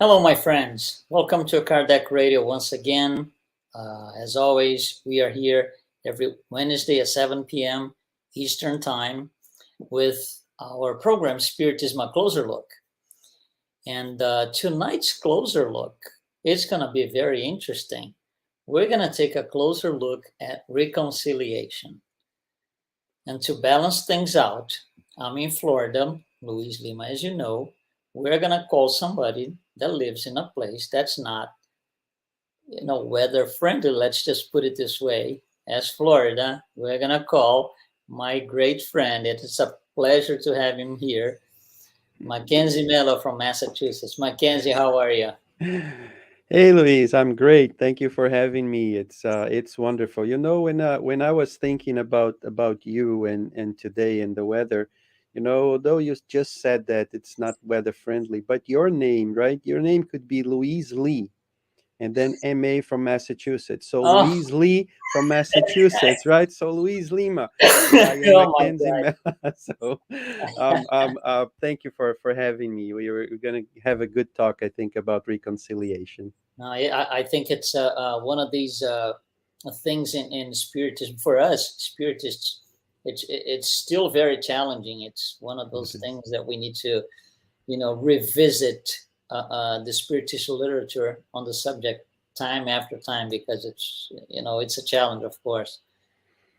Hello, my friends. Welcome to Kardec Radio once again. As always, we are here every Wednesday at 7 p.m. Eastern Time with our program, Spiritism, a Closer Look. And tonight's Closer Look is going to be very interesting. We're going to take a closer look at reconciliation. And to balance things out, I'm in Florida, Luiz Lima, as you know. We're going to call somebody that lives in a place that's not, weather friendly. Let's just put it this way. As Florida, we're going to call my great friend. It is a pleasure to have him here, Mackenzie Melo from Massachusetts. Mackenzie, how are you? Hey Luis, I'm great. Thank you for having me. It's wonderful. When I was thinking about you and today and the weather, although you just said that it's not weather friendly, but your name, right? Your name could be Louise Lee, and then MA from Massachusetts. So Oh, Louise Lee from Massachusetts, right? So Luiz Lima. Yeah, you're oh my Mackenzie God. Melo. So, thank you for having me. We're gonna have a good talk, I think, about reconciliation. No, I think it's one of these things in Spiritism. For us, Spiritists, it's still very challenging. It's one of It those is. things that we need to, revisit the spiritual literature on the subject time after time because it's a challenge, of course.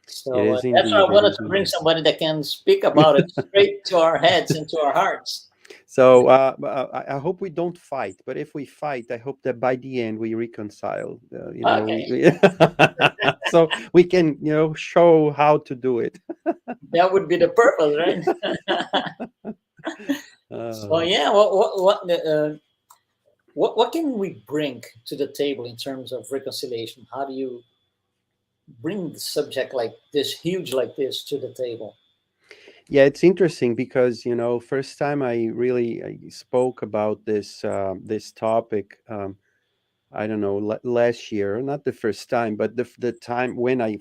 It So is that's why I indeed. It wanted is to bring indeed. somebody that can speak about it straight to our heads and to our hearts. So I hope we don't fight, but if we fight, I hope that by the end we reconcile. Okay, So we can show how to do it. that would be the purpose, right? So Uh, yeah, what can we bring to the table in terms of reconciliation? How do you bring the subject like this, huge like this, to the table? yeah, it's interesting because first time I spoke about this topic. I don't know, last year, not the first time, but the time when I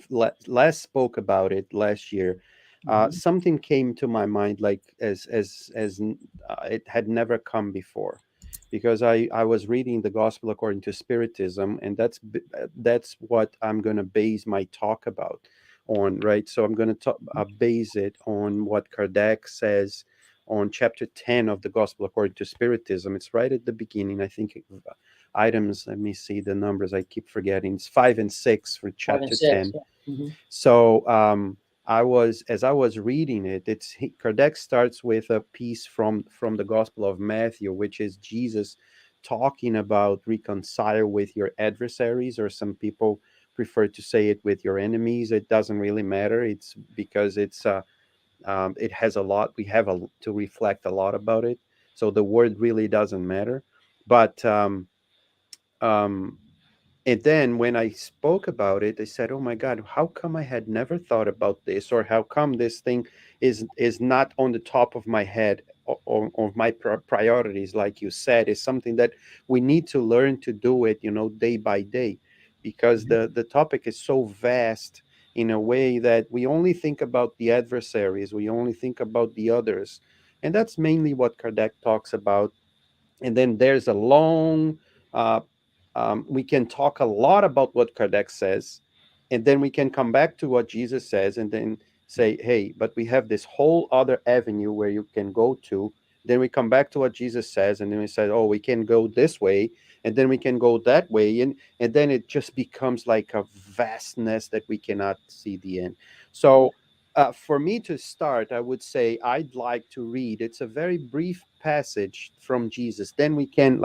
last spoke about it last year, Hmm. something came to my mind like it had never come before, because I was reading the Gospel according to Spiritism, and that's what I'm going to base my talk about on, right? So I'm going to base it on what Kardec says on chapter 10 of the Gospel according to Spiritism. It's right at the beginning, I think. Items, let me see the numbers, I keep forgetting. It's 5 and 6 for Five and chapter six. 10. Yeah. Hmm. So as I was reading it, Kardec starts with a piece from the Gospel of Matthew, which is Jesus talking about reconcile with your adversaries, or some people prefer to say it with your enemies. It doesn't really matter. It's because it has a lot. We have to reflect a lot about it. So the word really doesn't matter. But um, and then when I spoke about it, I said, "Oh my God, how come I had never thought about this, or how come this thing is not on the top of my head, of my priorities?" Like you said, is something that we need to learn to do it, day by day, because the topic is so vast in a way that we only think about the adversaries, we only think about the others, and that's mainly what Kardec talks about. And then there's a long uh, we can talk a lot about what Kardec says, and then we can come back to what Jesus says, and then say, hey, but we have this whole other avenue where you can go to. Then we come back to what Jesus says, and then we say, oh, we can go this way, and then we can go that way, and then it just becomes like a vastness that we cannot see the end. So for me to start, I would say I'd like to read. It's a very brief passage from Jesus. Then we can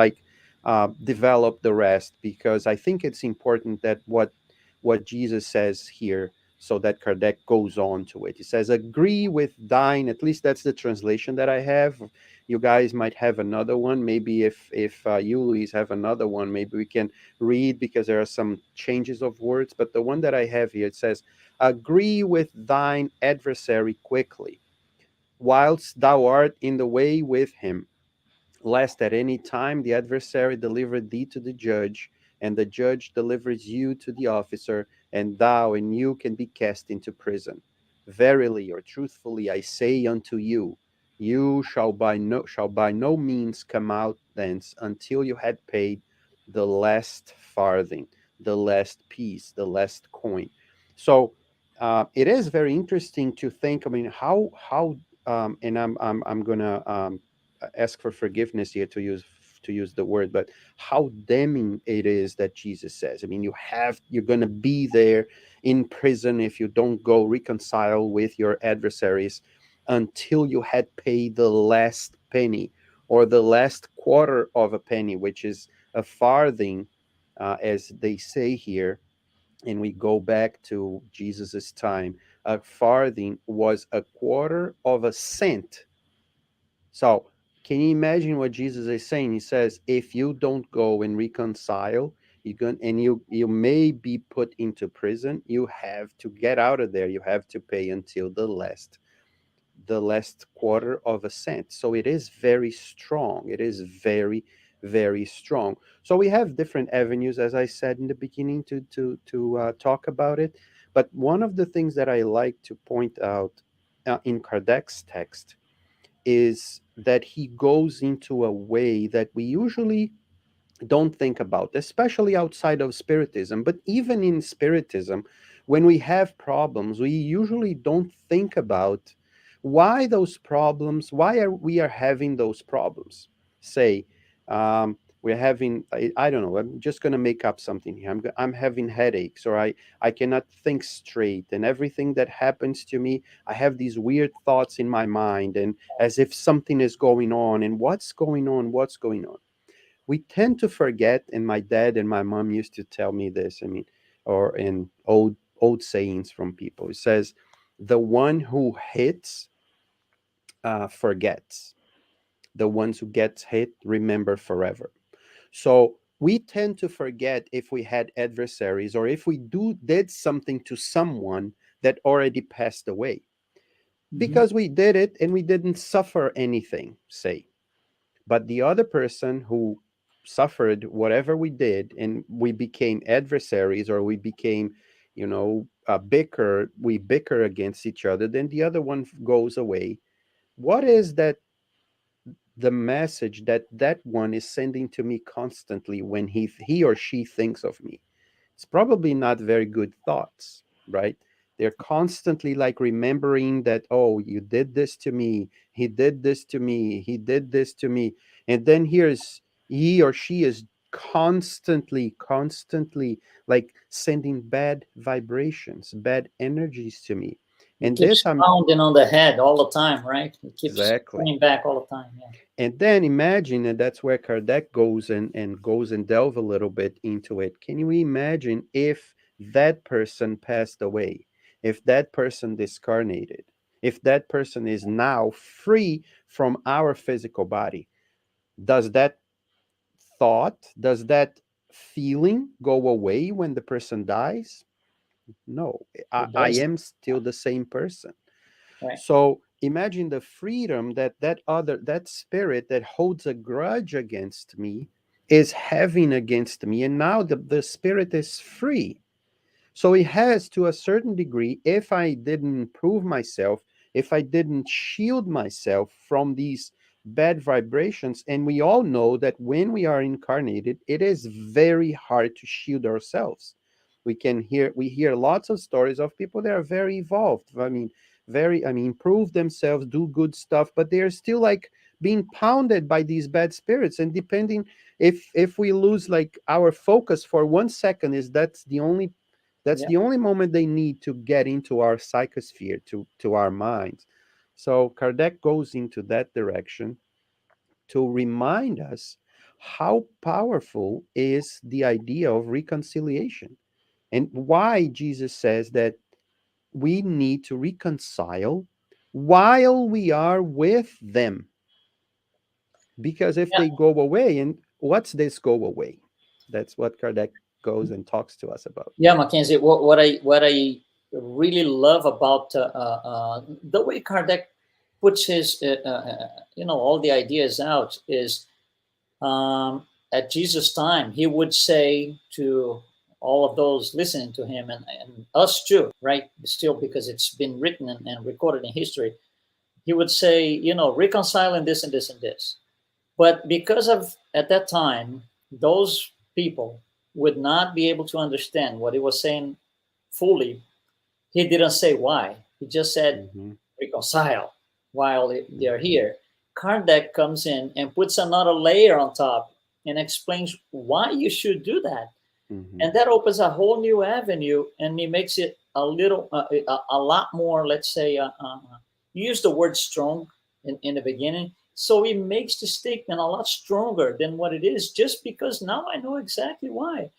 develop the rest, because I think it's important that what Jesus says here, so that Kardec goes on to it. He says, "Agree with thine." At least that's the translation that I have. You guys might have another one. Maybe if you, Luis, have another one, maybe we can read, because there are some changes of words. But the one that I have here, it says, "Agree with thine adversary quickly, whilst thou art in the way with him, lest at any time the adversary deliver thee to the judge, and the judge delivers you to the officer, and thou and you can be cast into prison. Verily or truthfully I say unto you, You shall by no means come out thence until you had paid the last farthing, the last piece, the last coin. So it is very interesting to think. I mean, and I'm gonna ask for forgiveness here to use the word, but how damning it is that Jesus says. I mean, you're gonna be there in prison if you don't go reconcile with your adversaries until you had paid the last penny or the last quarter of a penny, which is a farthing, as they say here. And we go back to Jesus's time. A farthing was a quarter of a cent. So, can you imagine what Jesus is saying? He says, if you don't go and reconcile, you may be put into prison. You have to get out of there. You have to pay until the last quarter of a cent. So it is very strong. It is very, very strong. So we have different avenues, as I said in the beginning, to talk about it. But one of the things that I like to point out in Kardec's text is that he goes into a way that we usually don't think about, especially outside of Spiritism. But even in Spiritism, when we have problems, we usually don't think about why are we are having those problems. Say, we're having, I don't know, I'm just going to make up something here. I'm having headaches, or I cannot think straight, and everything that happens to me, I have these weird thoughts in my mind, and as if something is going on, and what's going on? What's going on? We tend to forget, and my dad and my mom used to tell me this, I mean, or in old sayings from people. It says, the one who hits forgets. The ones who gets hit remember forever. So we tend to forget if we had adversaries, or if we did something to someone that already passed away, Mhm. because we did it and we didn't suffer anything, say. But the other person who suffered whatever we did, and we became adversaries, or we became, we bicker against each other, then the other one goes away. What is that, the message that that one is sending to me constantly when he or she thinks of me? It's probably not very good thoughts, right? They're constantly like remembering that, oh, you did this to me, he did this to me, he did this to me. And then here's he or she is constantly like sending bad vibrations, bad energies to me. It And keeps this I'm pounding on the head all the time, right? It keeps exactly. coming back all the time. Yeah. And then imagine, and that's where Kardec goes and goes and delve a little bit into it. Can you imagine if that person passed away, if that person discarnated, if that person is now free from our physical body? Does that does that feeling go away when the person dies? No, It I does. am still the same person. Right. So imagine the freedom that spirit that holds a grudge against me is having against me, and now the spirit is free. So it has, to a certain degree, if I didn't improve myself, if I didn't shield myself from these bad vibrations, and we all know that when we are incarnated, it is very hard to shield ourselves. We hear lots of stories of people that are very evolved. I mean, improve themselves, do good stuff, but they are still like being pounded by these bad spirits. And depending, if we lose like our focus for 1 second, is that's Yeah. the only moment they need to get into our psychosphere, to our minds. So Kardec goes into that direction to remind us how powerful is the idea of reconciliation, and why Jesus says that we need to reconcile while we are with them. Because if Yeah. they go away, and what's this go away? That's what Kardec goes and talks to us about. Yeah, Mackenzie. What I really love about the way Kardec puts his all the ideas out is at Jesus' time he would say to all of those listening to him and us too, right? Still, because it's been written and recorded in history, he would say, reconciling this and this and this. But because of at that time, those people would not be able to understand what he was saying fully. He didn't say why. He just said Mm-hmm. reconcile while they're Mm-hmm. here. Kardec comes in and puts another layer on top and explains why you should do that. Mm-hmm. And that opens a whole new avenue, and he makes it a lot more, let's say, you use the word strong in the beginning. So he makes the statement a lot stronger than what it is, just because now I know exactly why.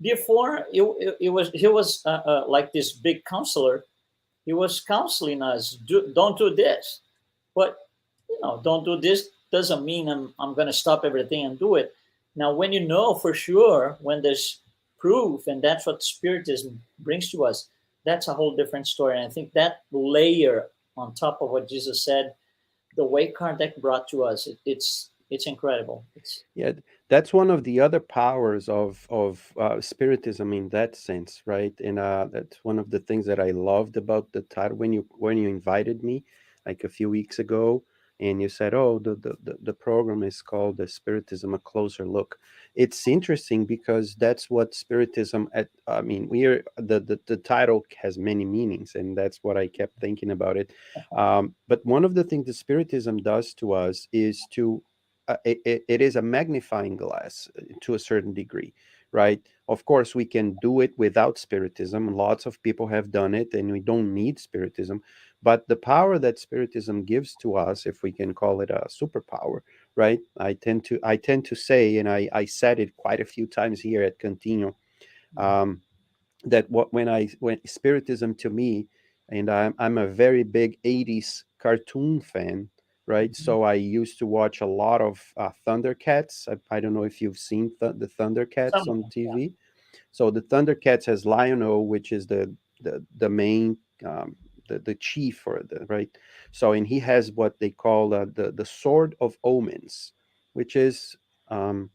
Before, he was like this big counselor. He was counseling us, don't do this. But, don't do this doesn't mean I'm going to stop everything and do it. Now, when you know for sure, when there's proof, and that's what Spiritism brings to us, that's a whole different story. And I think that layer on top of what Jesus said, the way Kardec brought to us, it's incredible. It's Yeah, that's one of the other powers of spiritism in that sense, right? And that's one of the things that I loved about the title when you invited me like a few weeks ago, and you said, "Oh, the program is called the Spiritism: A Closer Look." It's interesting because that's what spiritism. I mean, the title has many meanings, and that's what I kept thinking about it. But one of the things the spiritism does to us is to it is a magnifying glass to a certain degree, right? Of course, we can do it without spiritism. Lots of people have done it, and we don't need spiritism. But the power that spiritism gives to us, if we can call it a superpower, right? I tend to say, and I said it quite a few times here at Continuo, um, that when spiritism to me, and I'm a very big 80s cartoon fan, right? So I used to watch a lot of Thundercats. I don't know if you've seen the Thundercats on some, yeah, TV. So the Thundercats has Lion-O, which is the main um, the chief, or the right. So, and he has what they call the Sword of Omens, which is um,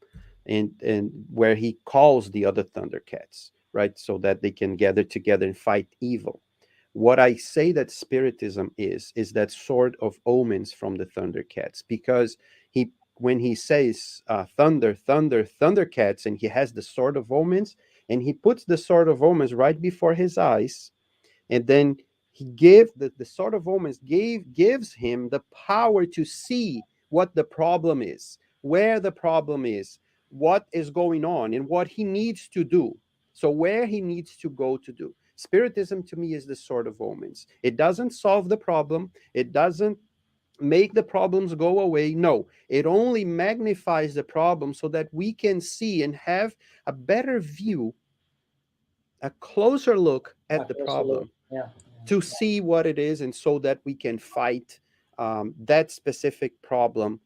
and where he calls the other Thundercats, right, so that they can gather together and fight evil. What I say that spiritism is that Sword of Omens from the Thundercats, because he when he says thunder, thunder, Thundercats, and he has the Sword of Omens, and he puts the Sword of Omens right before his eyes, and then he gave the Sword of Omens gives him the power to see what the problem is, where the problem is, what is going on, and what he needs to do. So where he needs to go to do. Spiritism to me is the Sword of Omens. It doesn't solve the problem. It doesn't make the problems go away. No, it only magnifies the problem so that we can see and have a better view, a closer look yeah, at the closer look. problem, Yeah, to yeah. see what it is, and so that we can fight that specific problem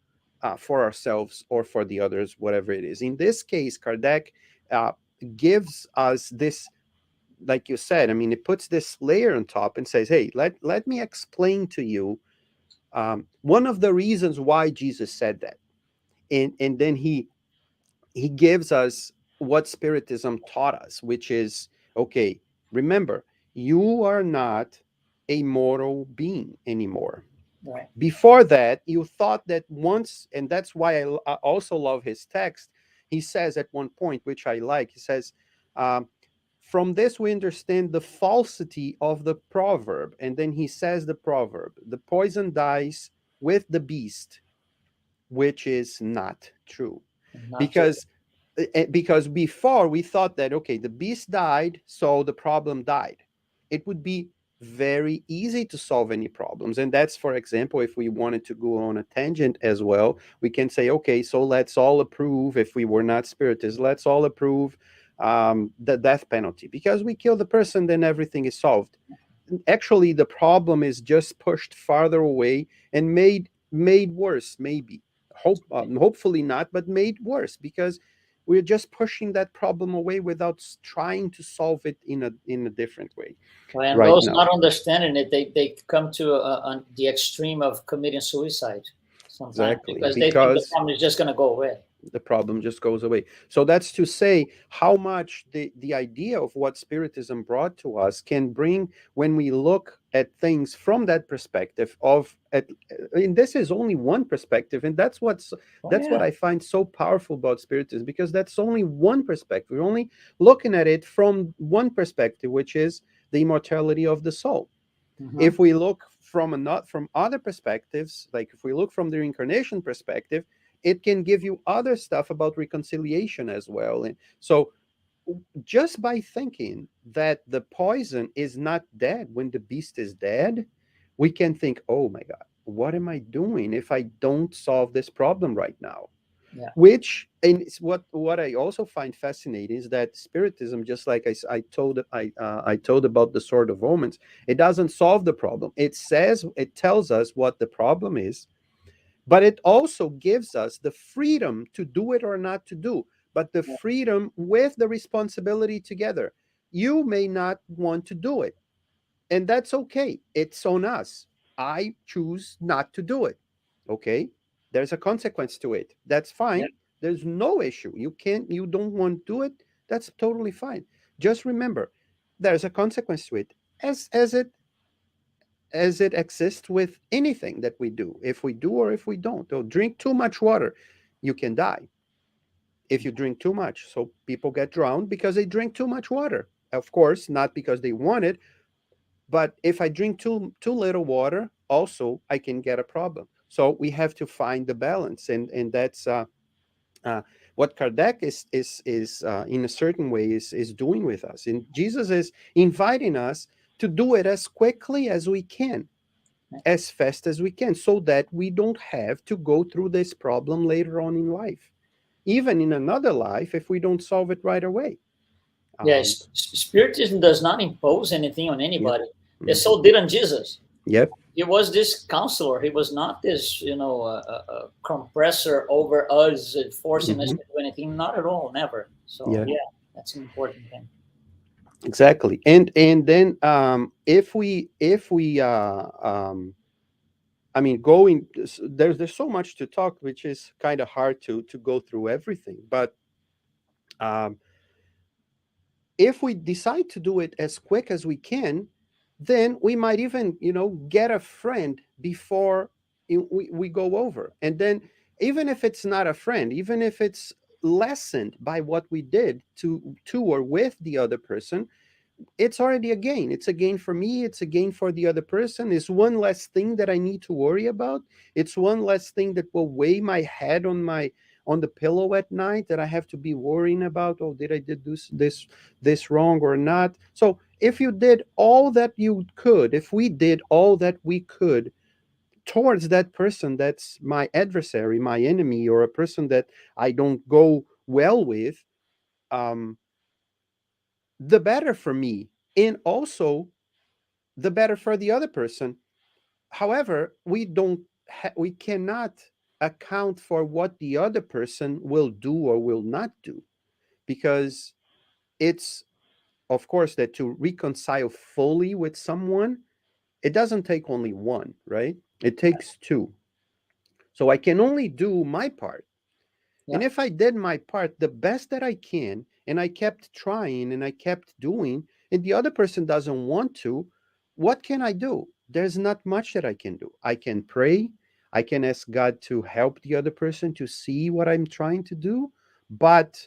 for ourselves or for the others, whatever it is. In this case, Kardec uh, gives us this, like you said, I mean, it puts this layer on top and says, hey, let me explain to you one of the reasons why Jesus said that. And then he gives us what spiritism taught us, which is, okay, remember, you are not a mortal being anymore. Right. Before that, you thought that once, and that's why I also love his text. He says at one point, which I like, he says, um, from this we understand the falsity of the proverb. And then he says the proverb, the poison dies with the beast, which is not true. Not true. Because before we thought that, okay, the beast died, so the problem died. It would be very easy to solve any problems. And that's, for example, if we wanted to go on a tangent as well, we can say, okay, so let's all approve, if we were not spiritists, let's all approve the death penalty, because we kill the person, then everything is solved. Actually, the problem is just pushed farther away and made worse, maybe. Hopefully not, but made worse, because we're just pushing that problem away without trying to solve it in a different way And right those now. not understanding it, they come to the extreme of committing suicide sometimes, Exactly, because they think the because problem is just going to go away. the problem just goes away. So that's to say how much the idea of what spiritism brought to us can bring, when we look at things from that perspective of and this is only one perspective, and Oh that's what yeah. I find so powerful about spiritism, because that's only one perspective. We're only looking at it from one perspective, which is the immortality of the soul. Mm-hmm. If we look from a not from other perspectives, like if we look from the reincarnation perspective, it can give you other stuff about reconciliation as well. And so just by thinking that the poison is not dead when the beast is dead, we can think, oh my God, what am I doing if I don't solve this problem right now? Yeah. Which, and it's what I also find fascinating is that spiritism, just like I told about the sword of omens, it doesn't solve the problem. It tells us what the problem is, but it also gives us the freedom to do it or not to do, but the Yeah. freedom with the responsibility together. You may not want to do it, and that's okay. It's on us. I choose not to do it. Okay, there's a consequence to it. That's Yeah. fine. There's no issue. You don't want to do it. That's totally fine. Just remember, there's a consequence to it, as it exists with anything that we do. If we do or if we don't, or drink too much water, you can die if you drink too much. So people get drowned because they drink too much water. Of course, not because they want it, but if I drink too little water, also I can get a problem. So we have to find the balance, and that's uh, what Kardec is in a certain way is doing with us. And Jesus is inviting us to do it as quickly as we can, as fast as we can, so that we don't have to go through this problem later on in life, even in another life, if we don't solve it right away. um Yes, Spiritism does not impose anything on yep. anybody. And Hmm. so didn't Jesus. Yep. He was this counselor. He was not this, compressor over us, forcing us Hmm. to do anything. Not at all, never. So Yeah, yeah, that's an important thing. exactly. And then if we I mean, going there's so much to talk, which is kind of hard to go through everything, but um if we decide to do it as quick as we can, then we might even, get a friend before we go over. And then, even if it's not a friend, even if it's lessened by what we did to or with the other person, it's already a gain. It's a gain for me. It's a gain for the other person. It's one less thing that I need to worry about. It's one less thing that will weigh my head on the pillow at night, that I have to be worrying about. Oh, did I did this wrong or not? So if you did all that you could, if we did all that we could towards that person that's my adversary, my enemy, or a person that I don't go well with, um, the better for me, and also the better for the other person. However, we cannot account for what the other person will do or will not do, because it's, of course, that to reconcile fully with someone, it doesn't take only one, right? It takes two. So I can only do my part. And Yeah, if I did my part the best that I can, and I kept trying and I kept doing, and the other person doesn't want to, what can I do? There's not much that I can do. I can pray. I can ask God to help the other person to see what I'm trying to do. But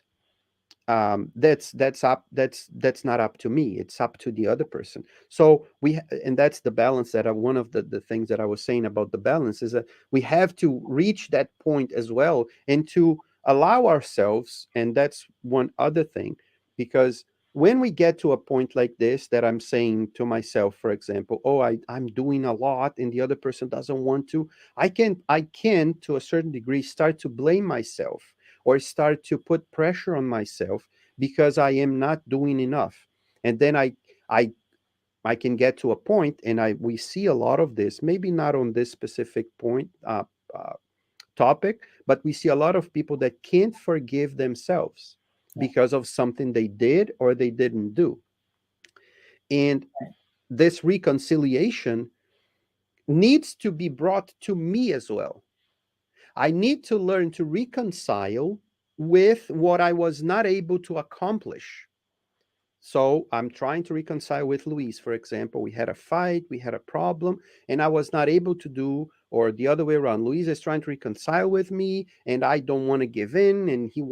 that's not up to me. It's up to the other person. So and that's the balance that one of the things that I was saying about the balance is that we have to reach that point as well, and to allow ourselves. And that's one other thing, because when we get to a point like this, that I'm saying to myself, for example, oh, I'm doing a lot and the other person doesn't want to, I can to a certain degree start to blame myself, or start to put pressure on myself, because I am not doing enough. And then I I can get to a point, and I we see a lot of this, maybe not on this specific uh, topic, but we see a lot of people that can't forgive themselves yeah, because of something they did or they didn't do. And this reconciliation needs to be brought to me as well. I need to learn to reconcile with what I was not able to accomplish. So I'm trying to reconcile with Luis, for example. We had a fight, we had a problem, and I was not able to do, or the other way around. Luis is trying to reconcile with me, and I don't want to give in, and he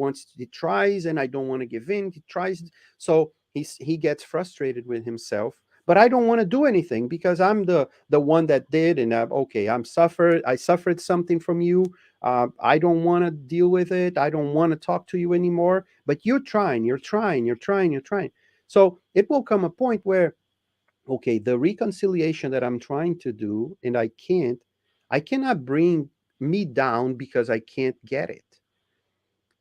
tries, and I don't want to give in. He tries, so he gets frustrated with himself. But I don't want to do anything because I'm the one that did, and okay, I suffered something from you. I don't want to deal with it. I don't want to talk to you anymore. But you're trying. So it will come a point where, okay, the reconciliation that I'm trying to do and I cannot bring me down because I can't get it.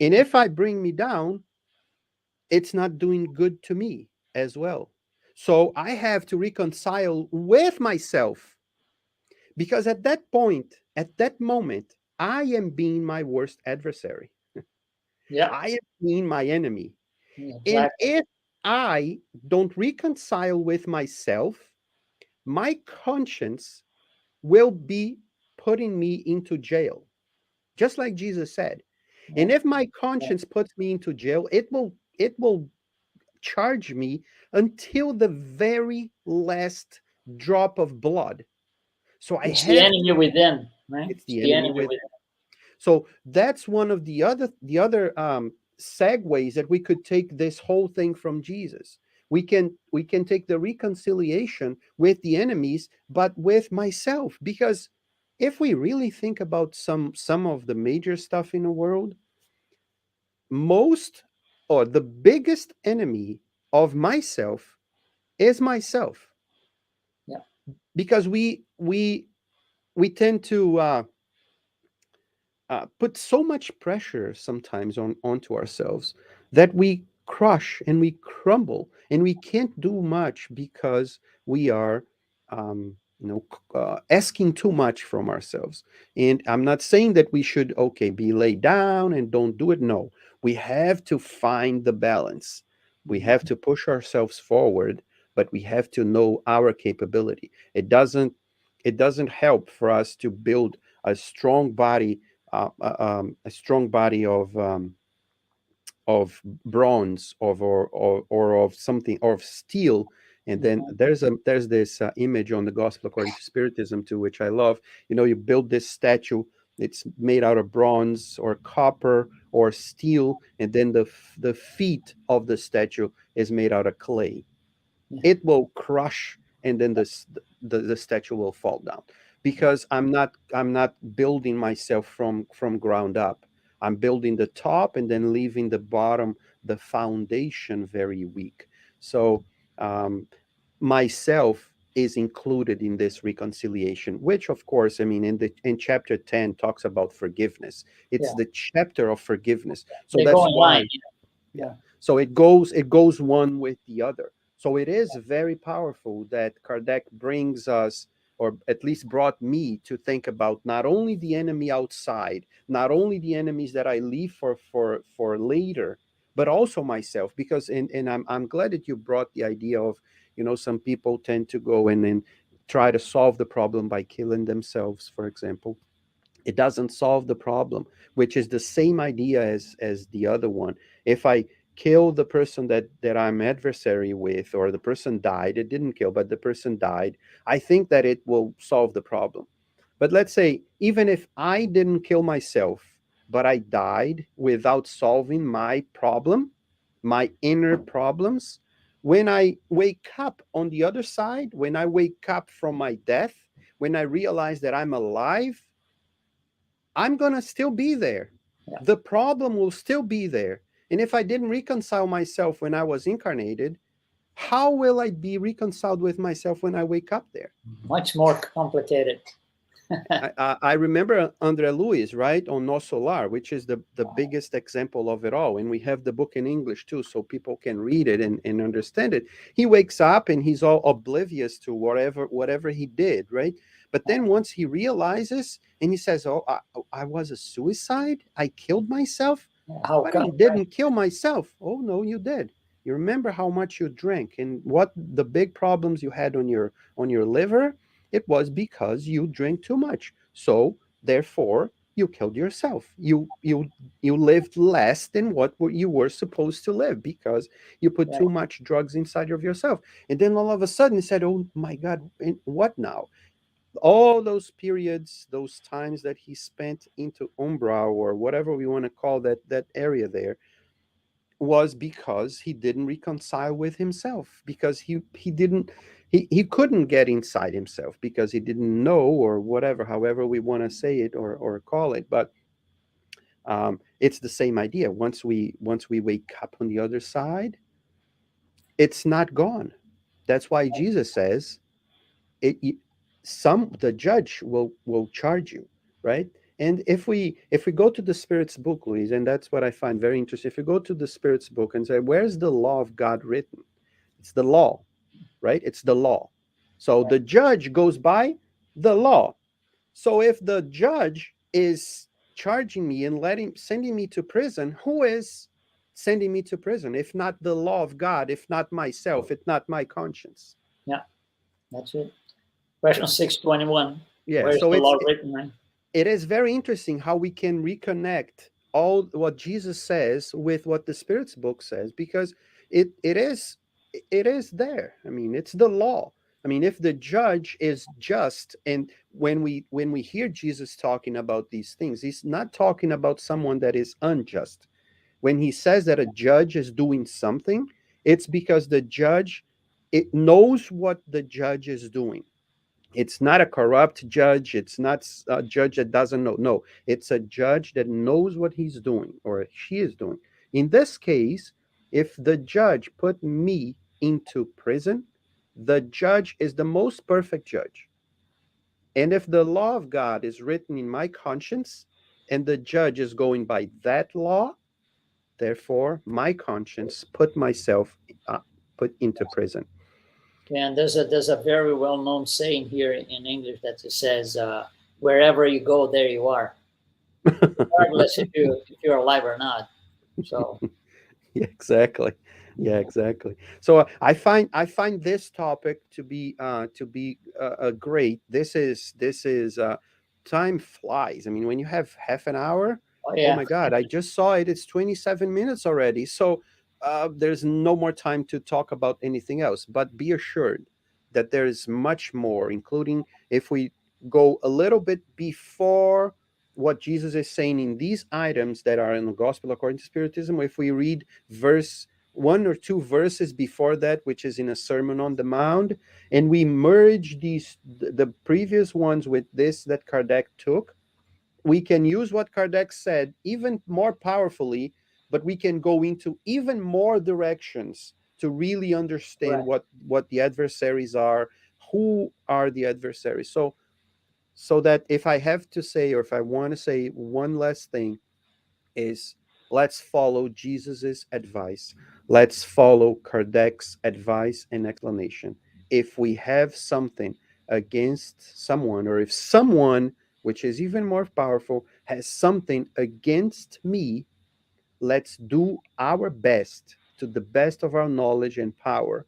And if I bring me down, it's not doing good to me as well. So I have to reconcile with myself because at that point, at that moment, I am being my worst adversary. Yeah, I am being my enemy. And exactly. if I don't reconcile with myself, my conscience will be putting me into jail, just like Jesus said. Yeah, And if my yeah. conscience puts me into jail, it will charge me until the very last drop of blood. So I It's the have enemy to. within, right? It's It's the the enemy enemy with. within. So that's one of the other segues that we could take this whole thing from Jesus. We can take the reconciliation with the enemies, but with myself, because if we really think about some of the major stuff in the world, most or the biggest enemy of myself is myself, Yeah, because we tend to put so much pressure sometimes onto ourselves that we crush and we crumble and we can't do much because we are asking too much from ourselves. And I'm not saying that we should, okay, be laid down and don't do it. No, we have to find the balance. We have to push ourselves forward, but we have to know our capability. It doesn't help for us to build a strong body, a strong body of bronze or of something, or of steel. And then mhm, there's this image on the Gospel according to Spiritism too, which I love. You build this statue. It's made out of bronze or copper or steel, and then the feet of the statue is made out of clay. yeah, It will crush, and then the statue will fall down, yeah, because I'm not building myself from ground up. I'm building the top and then leaving the bottom, the foundation, very weak. So um, myself is included in this reconciliation, which, of course, I mean, in chapter 10 talks about forgiveness. It's yeah. the chapter of forgiveness. So They go that's in line. why. Yeah. Yeah, So it goes one with the other. So it is very powerful that Kardec brings us, or at least brought me, to think about not only the enemy outside, not only the enemies that I leave for later, but also myself. Because and I'm glad that you brought the idea of, some people tend to go in and try to solve the problem by killing themselves, for example. It doesn't solve the problem, which is the same idea as the other one. If I kill the person that I'm adversary with, or the person died, it didn't kill, but the person died, I think that it will solve the problem. But let's say, even if I didn't kill myself, but I died without solving my problem, my inner problems, when I wake up on the other side, when I wake up from my death, when I realize that I'm alive, I'm going to still be there. yeah. The problem will still be there. And if I didn't reconcile myself when I was incarnated, how will I be reconciled with myself when I wake up there? Much more complicated. I remember Andre Luis, right, on No Solar, which is the biggest example of it all. And we have the book in English too, so people can read it and understand it. He wakes up and he's all oblivious to whatever he did, right? But then once he realizes and he says, "Oh, I was a suicide. I killed myself." How But come? I didn't kill myself. Oh no, you did. You remember how much you drank and what the big problems you had on your liver? It was because you drink too much. So therefore, you killed yourself. You lived less than what you were supposed to live because you put Right. too much drugs inside of yourself. And then all of a sudden, he said, "Oh my God, what now?" All those periods, those times that he spent into Umbra or whatever we want to call that area there, was because he didn't reconcile with himself, because he didn't he couldn't get inside himself, because he didn't know, or whatever, however we want to say it or call it. But it's the same idea. Once we wake up on the other side, it's not gone. That's why Jesus says it, some the judge will charge you, right? And if we go to the Spirit's book, Luis, and that's what I find very interesting. If you go to the Spirit's book and say, where's the law of God written? It's the law, right? It's the law. So Right. the judge goes by the law. So if the judge is charging me and sending me to prison, who is sending me to prison if not the law of God, if not myself, if not my conscience? Yeah, that's it. Question 621. Yeah, Where's so the law written? Right? it is very interesting how we can reconnect all what Jesus says with what the Spirit's book says, because it is there. I mean, it's the law. I mean, if the judge is just, and when we hear Jesus talking about these things, he's not talking about someone that is unjust. When he says that a judge is doing something, it's because the judge, it knows what the judge is doing. It's not a corrupt judge. It's not a judge that doesn't know. No, it's a judge that knows what he's doing or she is doing. In this case, if the judge put me into prison, the judge is the most perfect judge. And if the law of God is written in my conscience and the judge is going by that law, therefore my conscience uh, put into prison. And there's a very well known saying here in English that it says, "Wherever you go, there you are," regardless if you're alive or not. So Yeah, exactly. Yeah, exactly. So I find this topic to be great. This is time flies. I mean, when you have half an hour, oh oh yeah, my God, I just saw it. It's 27 minutes already. So there's no more time to talk about anything else. But be assured that there is much more, including if we go a little bit before what Jesus is saying in these items that are in the Gospel according to Spiritism. If we read verse 1 or 2 verses before that, which is in a Sermon on the Mount, and we merge the previous ones with this that Kardec took, we can use what Kardec said even more powerfully, but we can go into even more directions to really understand correct. what the adversaries are, who are the adversaries. So that if I have to say, or if I want to say one last thing, is let's follow Jesus's advice. Let's follow Kardec's advice and explanation. If we have something against someone, or if someone, which is even more powerful, has something against me, let's do our best, to the best of our knowledge and power,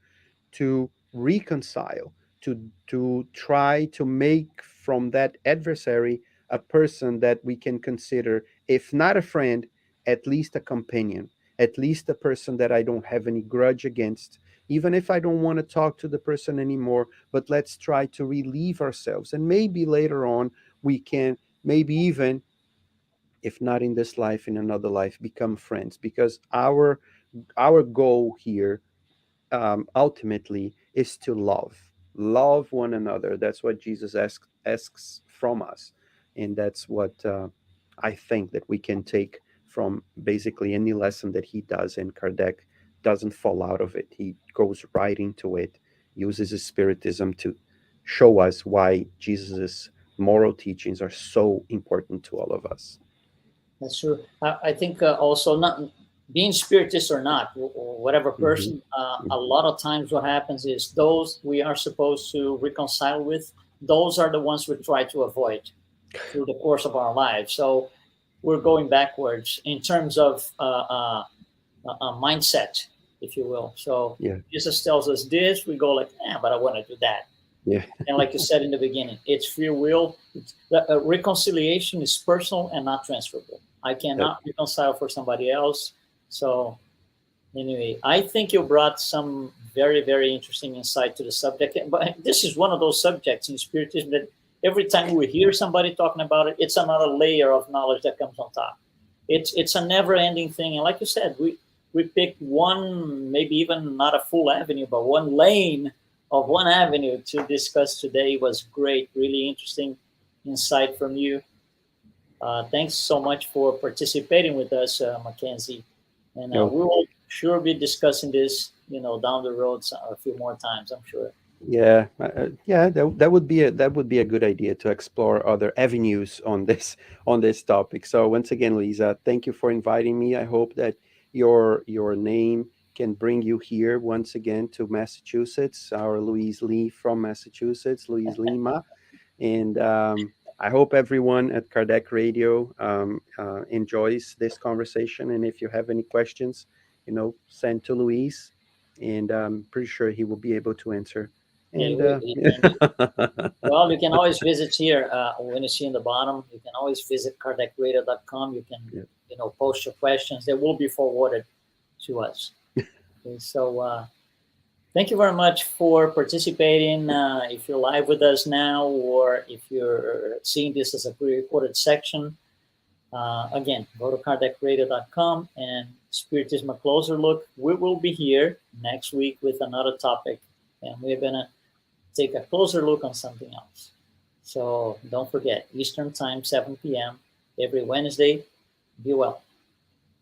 to reconcile, to try to make from that adversary a person that we can consider, if not a friend, at least a companion, at least a person that I don't have any grudge against, even if I don't want to talk to the person anymore. But let's try to relieve ourselves, and maybe later on we can, maybe even, if not in this life, in another life, become friends, because our goal here, ultimately, is to love one another. That's what Jesus asks from us, and that's what I think that we can take from basically any lesson that he does. And Kardec doesn't fall out of it. He goes right into it, uses his Spiritism to show us why Jesus's moral teachings are so important to all of us. That's true. I think also, not being spiritist or not, or whatever Hmm. person, a lot of times what happens is those we are supposed to reconcile with, those are the ones we try to avoid through the course of our lives. So we're going backwards in terms of mindset, if you will. So Yeah. Jesus tells us this, we go like, but I want to do that. Yeah. And like you said in the beginning, it's free will. Reconciliation is personal and not transferable. I Yep. cannot reconcile for somebody else. So anyway, I think you brought some very, very interesting insight to the subject. But this is one of those subjects in Spiritism that every time we hear somebody talking about it, it's another layer of knowledge that comes on top. It's a never-ending thing. And like you said, we picked one, maybe even not a full avenue, but one lane of one avenue to discuss today. Was great, really interesting insight from you. Thanks so much for participating with us, Mackenzie. And No. we will sure be discussing this, down the road a few more times, I'm sure. Yeah, yeah, that would be a good idea to explore other avenues on this topic. So once again, Lisa, thank you for inviting me. I hope that your name can bring you here once again to Massachusetts. Our Luiz Lee from Massachusetts, Luiz Lima, and I hope everyone at Kardec Radio enjoys this conversation. And if you have any questions, send to Luis, and I'm pretty sure he will be able to answer. Yeah, And we can do. Well, you can always visit here. When you see in the bottom, you can always visit cardekradio.com. You can, Yeah. post your questions. They will be forwarded to us. Okay, so thank you very much for participating. If you're live with us now, or if you're seeing this as a pre-recorded section, again, go to cardekradio.com and Spiritism a Closer Look. We will be here next week with another topic, and we're going to take a closer look on something else. So don't forget, Eastern Time, 7 p.m. every Wednesday. Be well.